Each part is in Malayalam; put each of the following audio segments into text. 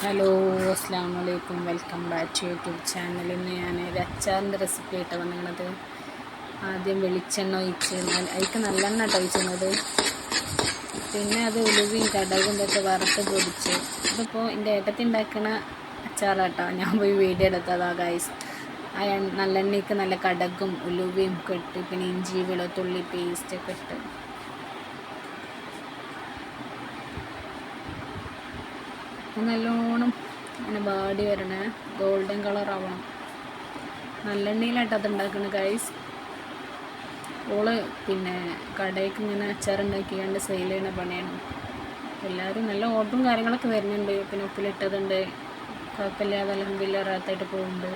ഹലോ, അസ്സാം വലൈക്കും. Welcome back to YouTube channel. ഇന്ന് ഞാൻ ഒരു അച്ചാറിൻ്റെ റെസിപ്പി ആയിട്ട് വന്നിരിക്കുന്നത്. ആദ്യം വെളിച്ചെണ്ണ ഒഴിച്ച് അതിലേക്ക് നല്ലെണ്ണ കേട്ടോ ഒഴിച്ചത്. പിന്നെ അത് ഉലുവയും കടുകും ഇതൊക്കെ വറുത്ത് പൊടിച്ച്. ഇതിപ്പോൾ എൻ്റെ ഏട്ടത്തി ഉണ്ടാക്കുന്ന അച്ചാറാട്ടോ. ഞാൻ പോയി വീഡിയോ എടുത്തതാ ഗൈസ്. ആ നല്ലെണ്ണയ്ക്ക് നല്ല കടുകും ഉലുവയും ഒക്കെ ഇട്ട് പിന്നെ ഇഞ്ചി വെളുത്തുള്ളി പേസ്റ്റൊക്കെ ഇട്ട് നല്ലോണം ഇങ്ങനെ വാടി വരണേ, ഗോൾഡൻ കളർ ആവണം. നല്ലെണ്ണയിലായിട്ട് അത് ഉണ്ടാക്കുന്നത് ഗൈസ്. ഓള് പിന്നെ കടയ്ക്ക് ഇങ്ങനെ അച്ചാറുണ്ടാക്കിയാണ്ട് സെയിൽ ചെയ്യുന്ന പണിയാണ്. എല്ലാവരും നല്ല ഓർഡറും കാര്യങ്ങളൊക്കെ വരുന്നുണ്ട്. പിന്നെ ഉപ്പിലിട്ടതുണ്ട്, കുഴപ്പമില്ലാതെ അൽഹംദുലില്ലാഹ് റാഹത്തായിട്ട് പോകുന്നുണ്ട്.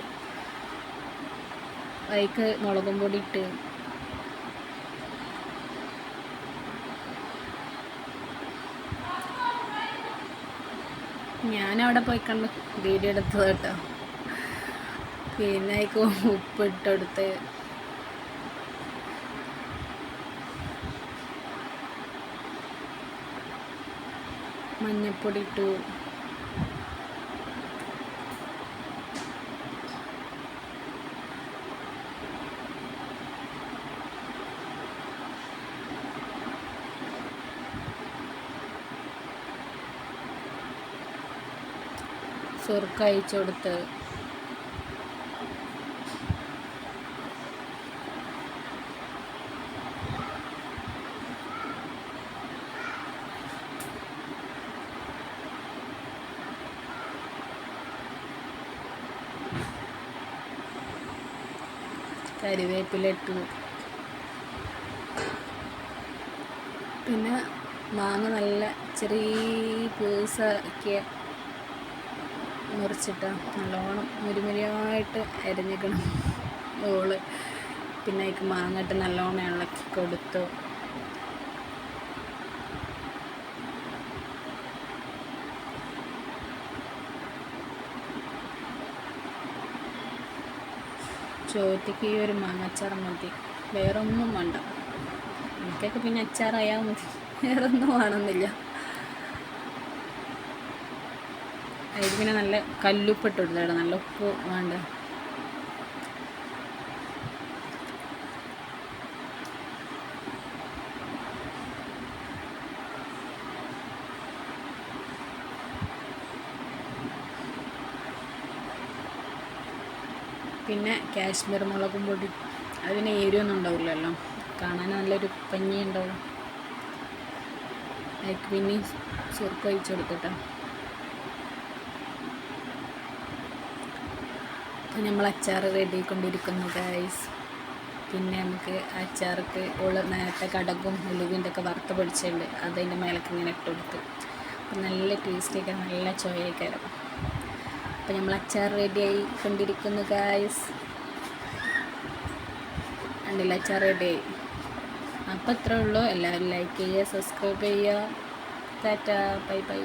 അതിലേക്ക് മുളകും പൊടി ഇട്ട് ഞാനവിടെ പോയി കണ്ട് വീഡിയോ എടുത്തത് കേട്ടോ. പിന്നെ അതിലേക്ക് ഉപ്പിട്ടെടുത്ത് മഞ്ഞൾപ്പൊടി ഇട്ടു, സുർക്ക അയച്ചു കൊടുത്ത് കരിവേപ്പില ഇട്ടു. പിന്നെ മാങ്ങ നല്ല ചെറിയ പീസാക്കിയ മുറിച്ചിട്ട് നല്ലോണം മുരിമുരിയായിട്ട് അരിഞ്ഞിക്കണം ഓള്. പിന്നെ അതിലേക്ക് മാങ്ങ ഇട്ട് നല്ലോണം ഇളക്കി കൊടുത്തു. ചോറ്റയ്ക്ക് ഈ ഒരു മാങ്ങാച്ചാർ മതി, വേറൊന്നും വേണ്ട. എനിക്കൊക്കെ പിന്നെ അച്ചാറായാൽ മതി, വേറൊന്നും വേണമെന്നില്ല. അതിൽ പിന്നെ നല്ല കല്ലുപ്പിട്ട് കൊടുത്തേടാ, നല്ല ഉപ്പ് വേണ്ട. പിന്നെ കാശ്മീർ മുളകും പൊടി, അതിന് എരിവൊന്നും ഉണ്ടാവില്ലല്ലോ, കാണാൻ നല്ലൊരു പഞ്ഞി ഉണ്ടാവും. അതിലേക്ക് പിന്നെ സുർക്ക ഒഴിച്ച് കൊടുത്തിട്ടാ. അപ്പം നമ്മൾ അച്ചാർ റെഡി ആയിക്കൊണ്ടിരിക്കുന്നു ഗൈസ്. പിന്നെ നമുക്ക് അച്ചാർക്ക് നേരത്തെ കടുകും ഉലുവിൻ്റെ ഒക്കെ വറുത്ത് പൊടിച്ചിട്ടുണ്ട്, അതിൻ്റെ മേലേക്ക് ഇങ്ങനെ ഇട്ട് കൊടുത്ത് നല്ല ടേസ്റ്റൊക്കെ നല്ല ചോയക്കാരം. അപ്പം നമ്മൾ അച്ചാർ റെഡി ആയി കൊണ്ടിരിക്കുന്നു ഗൈസ്. കണ്ടില്ല, അച്ചാർ റെഡി ആയി. അപ്പം അത്രേ ഉള്ളൂ. എല്ലാവരും ലൈക്ക് ചെയ്യുക, സബ്സ്ക്രൈബ് ചെയ്യുക. Tata, bye bye.